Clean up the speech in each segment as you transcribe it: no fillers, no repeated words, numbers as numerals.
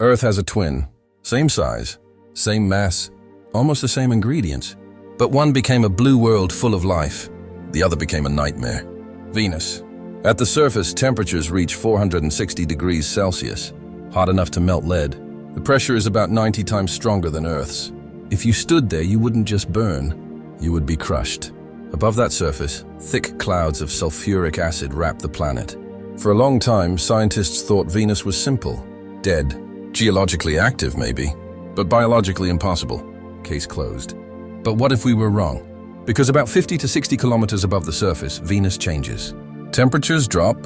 Earth has a twin, same size, same mass, almost the same ingredients. But one became a blue world full of life. The other became a nightmare. Venus. At the surface, temperatures reach 460 degrees Celsius, hot enough to melt lead. The pressure is about 90 times stronger than Earth's. If you stood there, you wouldn't just burn, you would be crushed. Above that surface, thick clouds of sulfuric acid wrap the planet. For a long time, scientists thought Venus was simple, dead, geologically active maybe, but biologically impossible. Case closed. But what if we were wrong? Because about 50 to 60 kilometers above the surface, Venus changes. Temperatures drop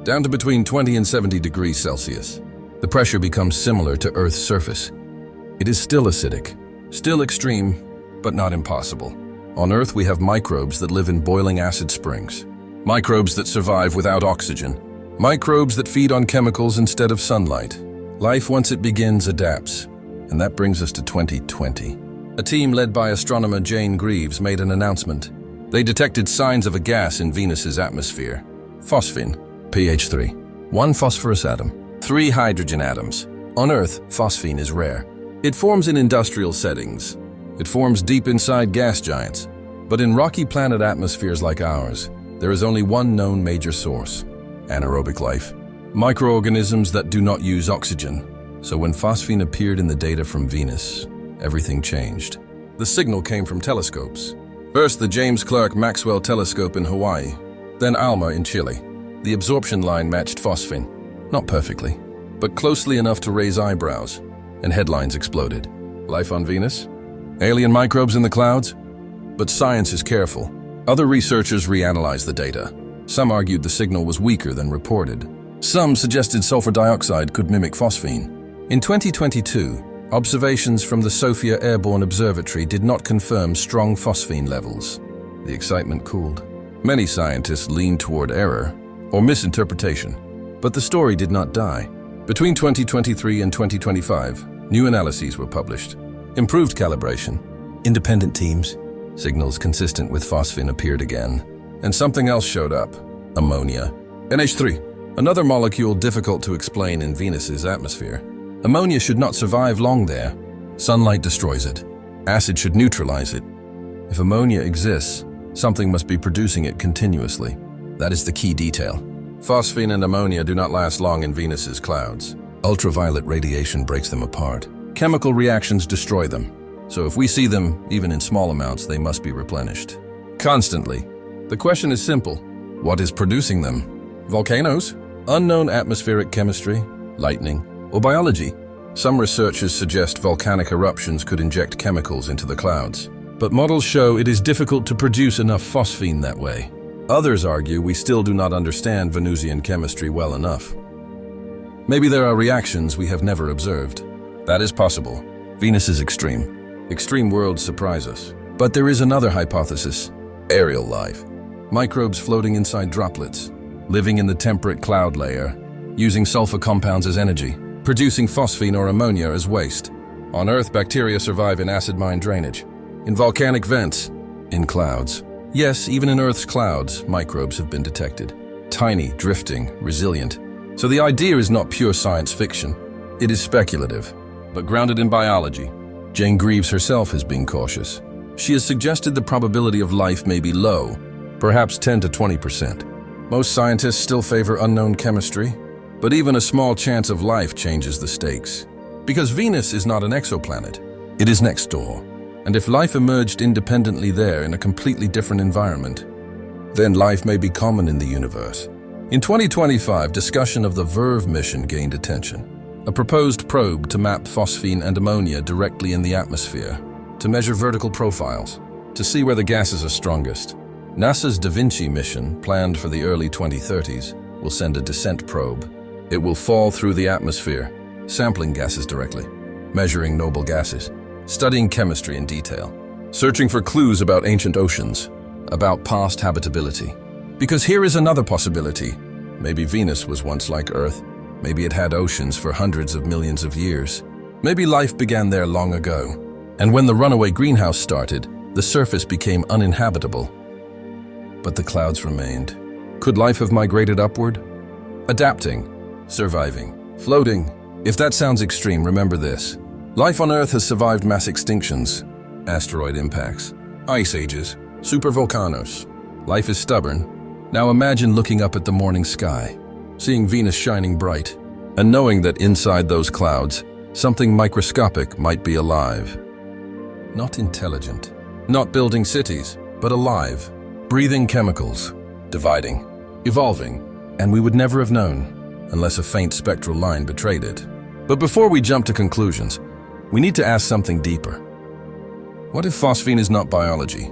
down to between 20 and 70 degrees Celsius. The pressure becomes similar to Earth's surface. It is still acidic, still extreme, but not impossible. On Earth, we have microbes that live in boiling acid springs. Microbes that survive without oxygen. Microbes that feed on chemicals instead of sunlight. Life, once it begins, adapts. And that brings us to 2020. A team led by astronomer Jane Greaves made an announcement. They detected signs of a gas in Venus's atmosphere. Phosphine, pH 3. 1 phosphorus atom, 3 hydrogen atoms. On Earth, phosphine is rare. It forms in industrial settings. It forms deep inside gas giants. But in rocky planet atmospheres like ours, there is only one known major source: anaerobic life. Microorganisms that do not use oxygen. So when phosphine appeared in the data from Venus, everything changed. The signal came from telescopes. First, the James Clerk Maxwell Telescope in Hawaii, then ALMA in Chile. The absorption line matched phosphine. Not perfectly, but closely enough to raise eyebrows, and headlines exploded. Life on Venus? Alien microbes in the clouds? But science is careful. Other researchers reanalyzed the data. Some argued the signal was weaker than reported. Some suggested sulfur dioxide could mimic phosphine. In 2022, observations from the Sophia Airborne Observatory did not confirm strong phosphine levels. The excitement cooled. Many scientists leaned toward error or misinterpretation, but the story did not die. Between 2023 and 2025, new analyses were published. Improved calibration, independent teams, signals consistent with phosphine appeared again, and something else showed up: ammonia. NH3, another molecule difficult to explain in Venus's atmosphere. Ammonia should not survive long there. Sunlight destroys it. Acid should neutralize it. If ammonia exists, something must be producing it continuously. That is the key detail. Phosphine and ammonia do not last long in Venus's clouds. Ultraviolet radiation breaks them apart. Chemical reactions destroy them. So if we see them, even in small amounts, they must be replenished. Constantly. The question is simple. What is producing them? Volcanoes? Unknown atmospheric chemistry? Lightning? Or biology? Some researchers suggest volcanic eruptions could inject chemicals into the clouds. But models show it is difficult to produce enough phosphine that way. Others argue we still do not understand Venusian chemistry well enough. Maybe there are reactions we have never observed. That is possible. Venus is extreme. Extreme worlds surprise us. But there is another hypothesis: aerial life. Microbes floating inside droplets, living in the temperate cloud layer, using sulfur compounds as energy, producing phosphine or ammonia as waste. On Earth, bacteria survive in acid mine drainage, in volcanic vents, in clouds. Yes, even in Earth's clouds, microbes have been detected. Tiny, drifting, resilient. So the idea is not pure science fiction. It is speculative, but grounded in biology. Jane Greaves herself has been cautious. She has suggested the probability of life may be low, perhaps 10 to 20%. Most scientists still favor unknown chemistry, but even a small chance of life changes the stakes. Because Venus is not an exoplanet, it is next door. And if life emerged independently there in a completely different environment, then life may be common in the universe. In 2025, discussion of the Verve mission gained attention. A proposed probe to map phosphine and ammonia directly in the atmosphere, to measure vertical profiles, to see where the gases are strongest. NASA's DAVINCI mission, planned for the early 2030s, will send a descent probe. It will fall through the atmosphere, sampling gases directly, measuring noble gases, studying chemistry in detail, searching for clues about ancient oceans, about past habitability. Because here is another possibility. Maybe Venus was once like Earth. Maybe it had oceans for hundreds of millions of years. Maybe life began there long ago. And when the runaway greenhouse started, the surface became uninhabitable. But the clouds remained. Could life have migrated upward? Adapting, surviving, floating, If that sounds extreme, remember this. Life on Earth has survived mass extinctions, asteroid impacts, ice ages, supervolcanoes. Life is stubborn. Now imagine looking up at the morning sky, seeing Venus shining bright, and knowing that inside those clouds, something microscopic might be alive. Not intelligent, not building cities, but alive, breathing chemicals, dividing, evolving, and we would never have known unless a faint spectral line betrayed it. But before we jump to conclusions, we need to ask something deeper. What if phosphine is not biology?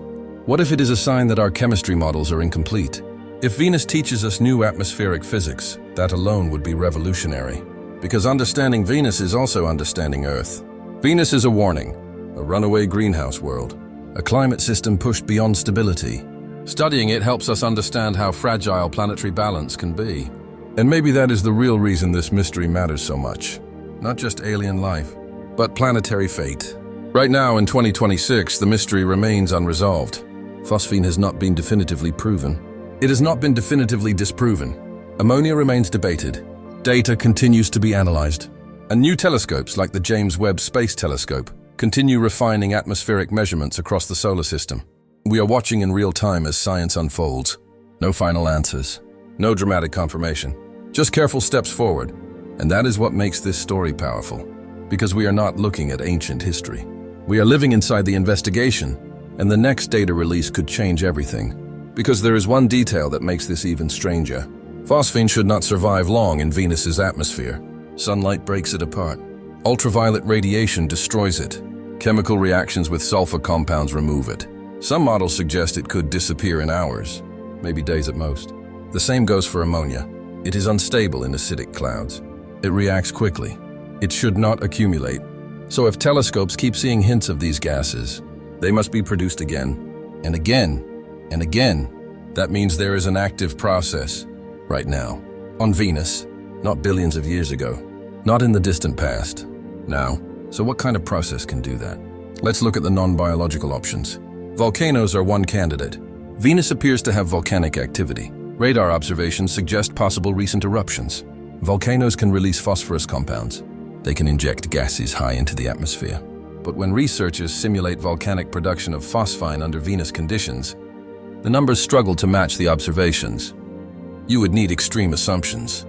What if it is a sign that our chemistry models are incomplete? If Venus teaches us new atmospheric physics, that alone would be revolutionary. Because understanding Venus is also understanding Earth. Venus is a warning, a runaway greenhouse world, a climate system pushed beyond stability. Studying it helps us understand how fragile planetary balance can be. And maybe that is the real reason this mystery matters so much. Not just alien life, but planetary fate. Right now in 2026, the mystery remains unresolved. Phosphine has not been definitively proven. It has not been definitively disproven. Ammonia remains debated. Data continues to be analyzed. And new telescopes like the James Webb Space Telescope continue refining atmospheric measurements across the solar system. We are watching in real time as science unfolds. No final answers. No dramatic confirmation. Just careful steps forward. And that is what makes this story powerful. Because we are not looking at ancient history. We are living inside the investigation, and the next data release could change everything. Because there is one detail that makes this even stranger. Phosphine should not survive long in Venus's atmosphere. Sunlight breaks it apart. Ultraviolet radiation destroys it. Chemical reactions with sulfur compounds remove it. Some models suggest it could disappear in hours, maybe days at most. The same goes for ammonia. It is unstable in acidic clouds. It reacts quickly. It should not accumulate. So if telescopes keep seeing hints of these gases, they must be produced again, and again, and again. That means there is an active process right now, on Venus, not billions of years ago, not in the distant past. Now, so what kind of process can do that? Let's look at the non-biological options. Volcanoes are one candidate. Venus appears to have volcanic activity. Radar observations suggest possible recent eruptions. Volcanoes can release phosphorus compounds. They can inject gases high into the atmosphere. But when researchers simulate volcanic production of phosphine under Venus conditions, the numbers struggle to match the observations. You would need extreme assumptions.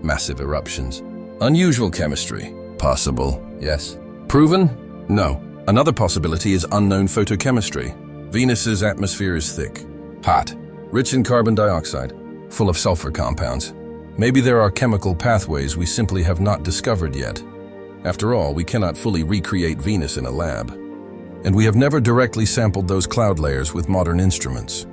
Massive eruptions. Unusual chemistry. Possible, yes. Proven? No. Another possibility is unknown photochemistry. Venus's atmosphere is thick, hot, rich in carbon dioxide, full of sulfur compounds. Maybe there are chemical pathways we simply have not discovered yet. After all, we cannot fully recreate Venus in a lab. And we have never directly sampled those cloud layers with modern instruments.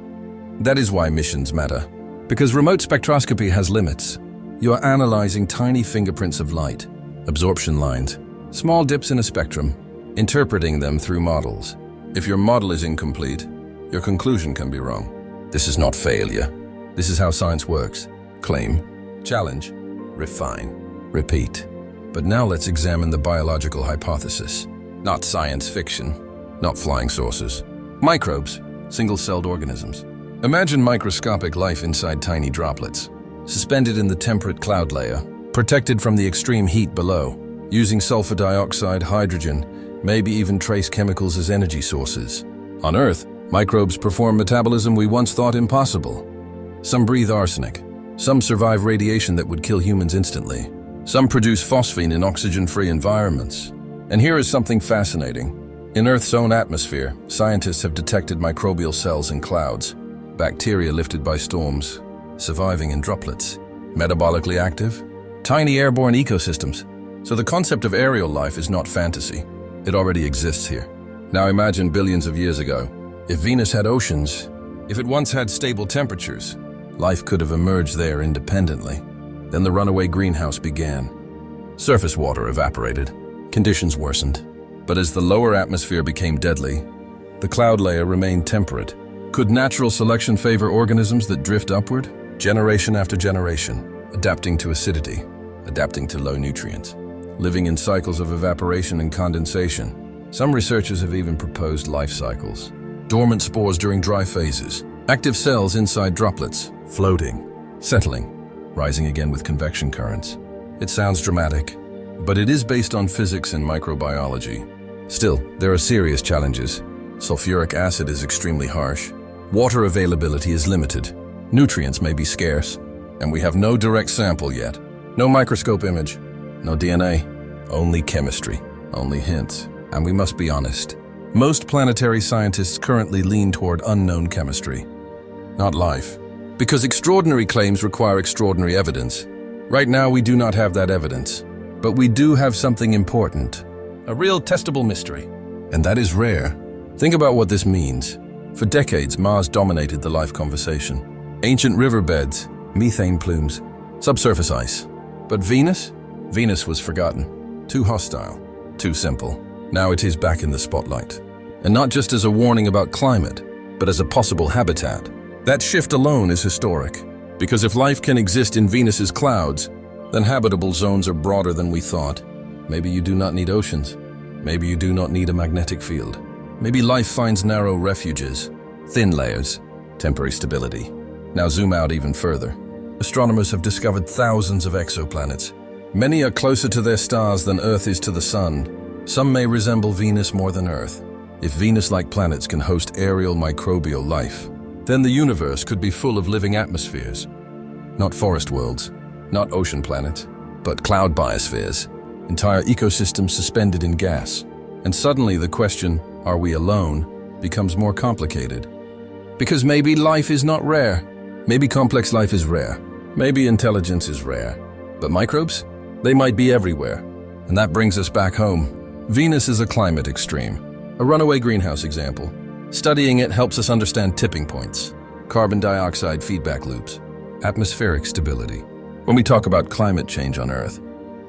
That is why missions matter. Because remote spectroscopy has limits. You are analyzing tiny fingerprints of light, absorption lines, small dips in a spectrum, interpreting them through models. If your model is incomplete, your conclusion can be wrong. This is not failure. This is how science works. Claim, challenge, refine, repeat. But now let's examine the biological hypothesis. Not science fiction, not flying saucers. Microbes, single-celled organisms. Imagine microscopic life inside tiny droplets, suspended in the temperate cloud layer, protected from the extreme heat below, using sulfur dioxide, hydrogen, maybe even trace chemicals as energy sources. On Earth, microbes perform metabolism we once thought impossible. Some breathe arsenic. Some survive radiation that would kill humans instantly. Some produce phosphine in oxygen-free environments. And here is something fascinating. In Earth's own atmosphere, scientists have detected microbial cells in clouds, bacteria lifted by storms, surviving in droplets, metabolically active, tiny airborne ecosystems. So the concept of aerial life is not fantasy. It already exists here. Now imagine billions of years ago. If Venus had oceans, if it once had stable temperatures, life could have emerged there independently. Then the runaway greenhouse began. Surface water evaporated. Conditions worsened. But as the lower atmosphere became deadly, the cloud layer remained temperate. Could natural selection favor organisms that drift upward, generation after generation, adapting to acidity, adapting to low nutrients, living in cycles of evaporation and condensation? Some researchers have even proposed life cycles. Dormant spores during dry phases, active cells inside droplets, floating, settling, rising again with convection currents. It sounds dramatic, but it is based on physics and microbiology. Still, there are serious challenges. Sulfuric acid is extremely harsh. Water availability is limited. Nutrients may be scarce. And we have no direct sample yet. No microscope image. No DNA. Only chemistry. Only hints. And we must be honest. Most planetary scientists currently lean toward unknown chemistry. Not life. Because extraordinary claims require extraordinary evidence. Right now we do not have that evidence. But we do have something important. A real testable mystery. And that is rare. Think about what this means. For decades, Mars dominated the life conversation. Ancient riverbeds, methane plumes, subsurface ice. But Venus? Venus was forgotten. Too hostile. Too simple. Now it is back in the spotlight. And not just as a warning about climate, but as a possible habitat. That shift alone is historic. Because if life can exist in Venus's clouds, then habitable zones are broader than we thought. Maybe you do not need oceans. Maybe you do not need a magnetic field. Maybe life finds narrow refuges, thin layers, temporary stability. Now zoom out even further. Astronomers have discovered thousands of exoplanets. Many are closer to their stars than Earth is to the Sun. Some may resemble Venus more than Earth. If Venus-like planets can host aerial microbial life, then the universe could be full of living atmospheres. Not forest worlds, not ocean planets, but cloud biospheres, entire ecosystems suspended in gas. And suddenly the question, are we alone, becomes more complicated. Because maybe life is not rare. Maybe complex life is rare. Maybe intelligence is rare. But microbes? They might be everywhere. And that brings us back home. Venus is a climate extreme. A runaway greenhouse example. Studying it helps us understand tipping points, carbon dioxide feedback loops, atmospheric stability. When we talk about climate change on Earth,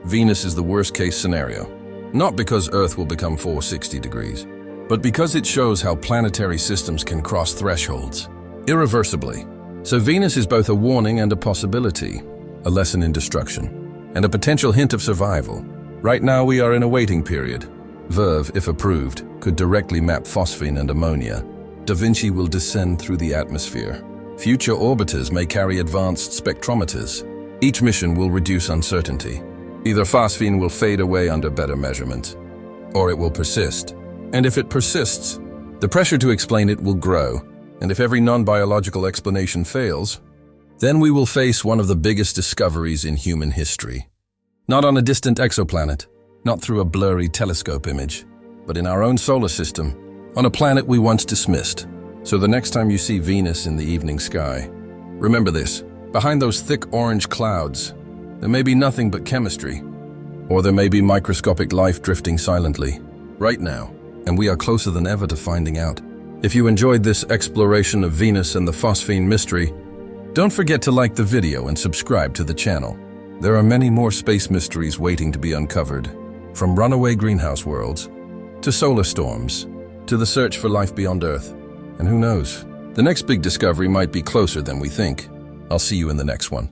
Venus is the worst-case scenario. Not because Earth will become 460 degrees, but because it shows how planetary systems can cross thresholds, irreversibly. So Venus is both a warning and a possibility, a lesson in destruction, and a potential hint of survival. Right now we are in a waiting period. Verve, if approved, could directly map phosphine and ammonia. DAVINCI will descend through the atmosphere. Future orbiters may carry advanced spectrometers. Each mission will reduce uncertainty. Either phosphine will fade away under better measurement, or it will persist. And if it persists, the pressure to explain it will grow. And if every non-biological explanation fails, then we will face one of the biggest discoveries in human history. Not on a distant exoplanet, not through a blurry telescope image, but in our own solar system, on a planet we once dismissed. So the next time you see Venus in the evening sky, remember this: behind those thick orange clouds, there may be nothing but chemistry, or there may be microscopic life drifting silently, right now, and we are closer than ever to finding out. If you enjoyed this exploration of Venus and the phosphine mystery, don't forget to like the video and subscribe to the channel. There are many more space mysteries waiting to be uncovered, from runaway greenhouse worlds, to solar storms, to the search for life beyond Earth. And who knows, the next big discovery might be closer than we think. I'll see you in the next one.